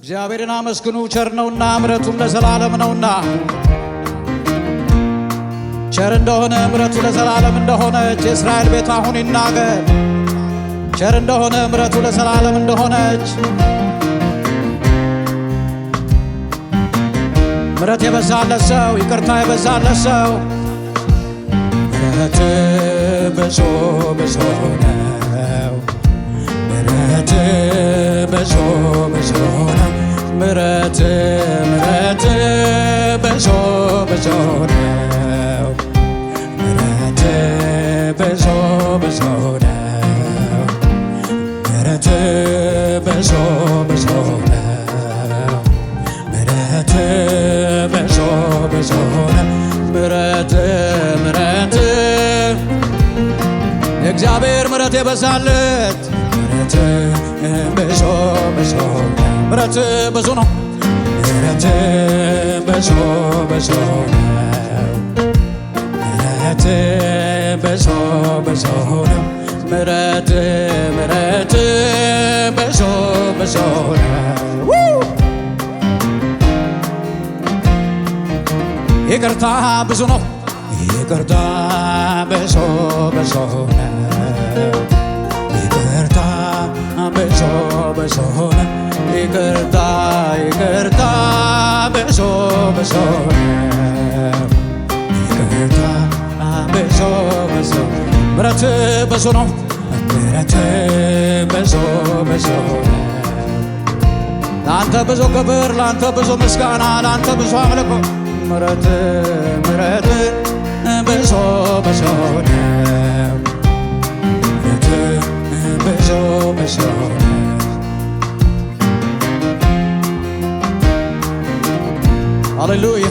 እግዚአብሔርን አመስግኑ ቸር ነውና ምሕረቱም ለዘላለም ነውና። ቸር እንደሆነ ምሕረቱ ለዘላለም እንደሆነች የእስራኤል ቤት አሁን ይናገር። ቸር እንደሆነ ምሕረቱ ለዘላለም እንደሆነች ምሕረት የበዛለት ሰው ይቅርታ የበዛለት ሰው ምሕረት ብዙ ብዙ ነው። ምሕረት ብዙ ብዙ ነው። ምሕረት ምሕረት ብዙ ብዙ ነው። ምሕረት ብዙ ብዙ ነው። ምሕረት ብዙ ብዙ ነው። ምሕረት ብዙ ብዙ ነው። ምሕረት ምሕረት የእግዚአብሔር ምሕረት የበዛለት ምሕረት ብዙ ብዙ ምሕረት ብዙ ነው። ምሕረት ብዙ ብዙ ነው። ምሕረት ብዙ ብዙ ነው። ምሕረት ምሕረት ብዙ ብዙ ነው። ይቅርታ ብዙ ነው። ይቅርታ ብዙ ብዙ ነው። ይቅርታ ብዙ ብዙ ነው። ይቅርታ ይቅርታ ብዙ ብዙ ነው። ይቅርታ ብዙ ብዙ ምሕረት ብዙ ነው። ምሕረት ብዙ ብዙ ነው። ለአንተ ብዙ ክብር፣ ለአንተ ብዙ ምስጋና፣ ለአንተ ብዙ አምልኮ ምሕረት ምሕረት ብዙ ብዙ ነው። ምሕረት ብዙ ብዙ ነው። ሃሌሉያ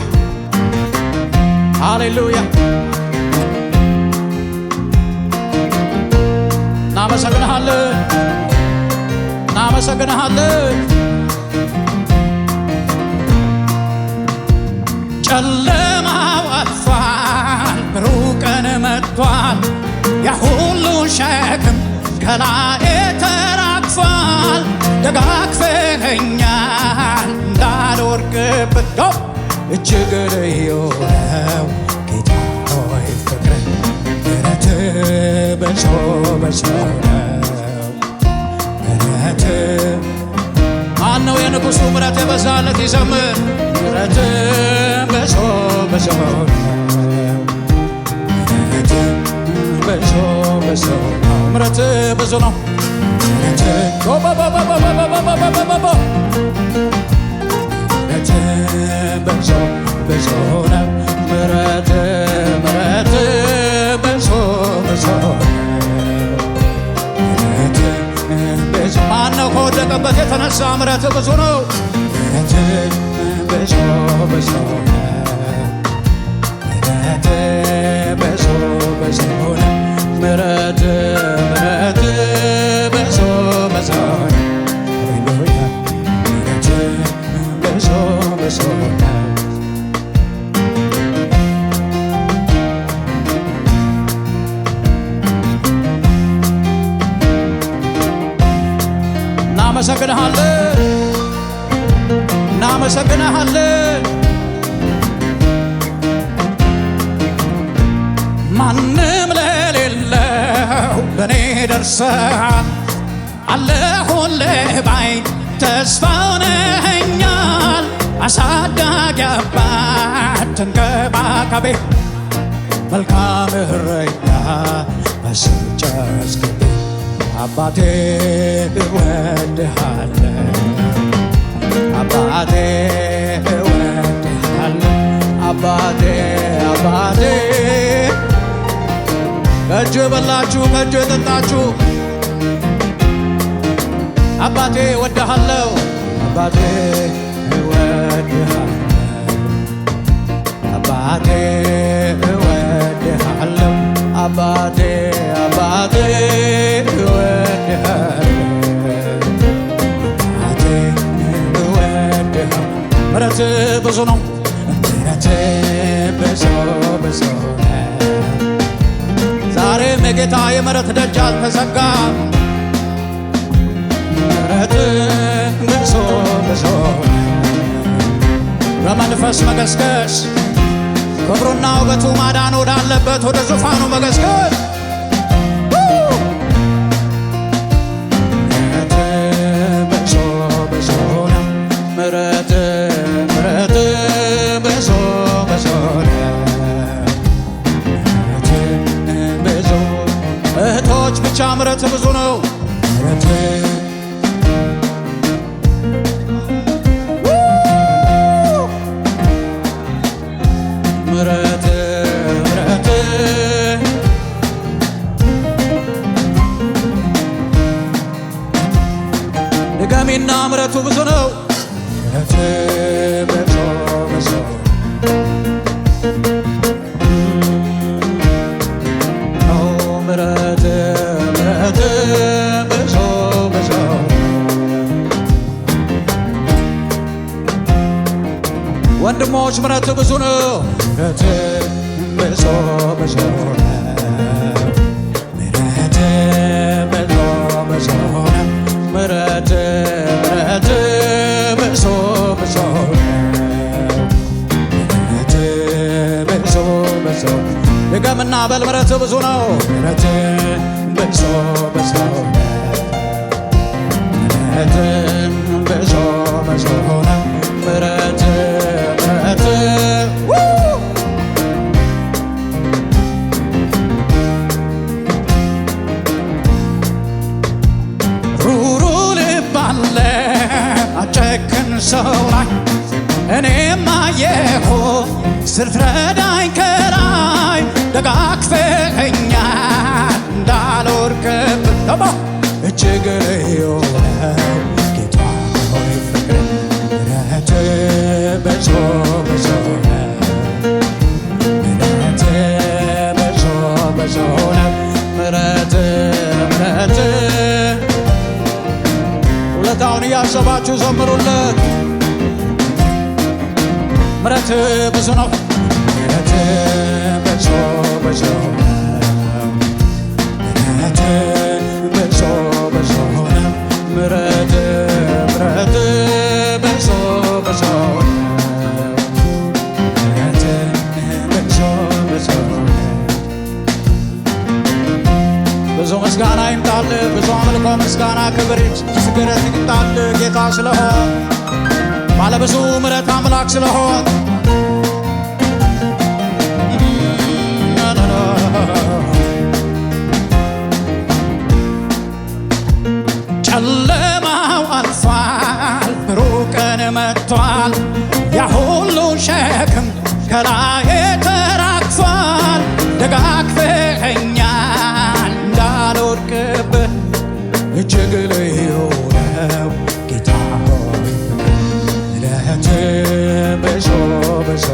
ሃሌሉያ። እናመሰግንሃለን እናመሰግንሃለን። ጨለማው አልፏል፣ ብሩህ ቀን መጥቷል። ያሁሉ ሸክም ከላዬ ተራግፏል። ደጋግፈኸኛል እንዳልወድቅበት እጅግ ልዩ ነው ጌታ ሆይ ፍቅርህ። ምሕረት ብዙ ብዙ ነው። ምሕረት ማነው የንጉሡ ምሕረት የበዛለት ይዘምር። ምሕረት ብዙ ብዙ ነው። ምሕረት ብዙ ብዙ ነው። ምሕረት ብዙ ነው። ምሕረት ብዙ ብዙ ነው። ምሕረት ምሕረት ብዙ ብዙ ነው። ምሕረት ብዙ ማነው ከወደቀበት የተነሳ ምሕረት ብዙ ነው። ምሕረት ብዙ ብዙ ነው። ምሕረት ብዙ ብዙ ነው። ምሕረት ምሕረት ብዙ ብዙ ነው። ሃሌሉያ ምሕረት ብዙ ብዙ ነው። እናመሰግንሃለን እናመሰግንሃለን። ማንም ለሌለው ለኔ ደርሰሃል። አለሁልህ ባይ ተስፋ ሆነኸኛል። አሳዳጊ አባት ተንከባካቤ መልካም እረኛ አስጨስክቤ አባቴ እወድሃለሁ አባቴ እወድሃለሁ አባቴ አባቴ። ከእጅ የበላችሁ ከእጅ የጠጣችሁ አባቴ እወድሃለሁ አባቴ እወድሃለሁ አባቴ እወድሃለሁ አባቴ አባቴ እወድሃለሁ አባቴ እወድሃለሁ። ምሕረት ብዙ ነው። ምሕረት ብዙ ብዙ ነው። ዛሬም የጌታ የምሕረት ደጅ አልተዘጋም። ምሕረት ብዙ ብዙ መቅደስ መገስገስ ክብሩና ውበቱ ማዳን ወዳለበት ወደ ዙፋኑ መገስገስ ምሕረት ምሕረት ብዙ ብዙ ብዙ እህቶች ብቻ ምሕረት ብዙ ነው። ምሕረት ምሕረት ድጋሚና ምሕረቱ ብዙ ነው። ምሕረት ብዙ ብዙ ምሕረት ምሕረት ብዙ ብዙ ወንድሞች ምሕረት ብዙ ነው። ምሕረት ብዙ ብዙ ምሕረት ብዙ ብዙ ምሕረት ምሕረት ብዙ ብዙ ምሕረት ብዙ ብዙ ድገምና በል ምሕረት ብዙ ነው። ምሕረት ብዙ ብዙ ምሕረት ብዙ ብዙ ምሕረት ምሕረት ሩሩ ልብ አለ አጨክን ሰው ላይ እኔም አየሁ ስትረዳኝ ከላይ ደጋግፈኸኛል እንዳልወድቅብህ ደሞ እጅግ ልዩ ነው ጌታ ሆይ ፍቅር ምሕረት ብዙ ብዙ ምሕረት ብዙ ብዙ ምሕረት ምሕረት ውለታውን እያሰባችሁ ዘምሩለት። ምሕረት ብዙ ነው። ምሕረት ብዙ ብዙ ምሕረት ብዙ ብዙ ምሕረት ምሕረት ብዙ ብዙ ምሕረት ብዙ ብዙ ብዙ ምስጋና ይምጣል። ብዙ አምልኮ ምስጋና ክብር ስግደት ይምጣል። ጌታ ስለሆን ባለብዙ ምሕረት አምላክ ስለሆን ጨለማው አልፏል፣ ብሩህ ቀን መጥቷል። ያ ሁሉ ሸክም ከላዬ ተራግፏል። ደጋግፈኸኛል እንዳልወድቅብህ እጅግ ልዩ ነው ጌታ ሆይ ምሕረት ብዙ ብዙ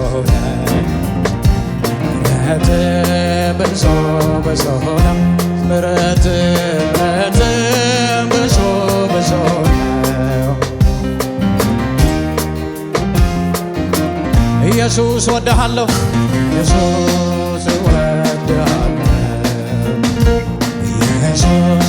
ምሕረት ብዙ ብዙ ምሕረት ምሕረት ብዙ ብዙ ኢየሱስ ወድሃለሁ ኢየሱስ ወድሃለሁ ኢየሱስ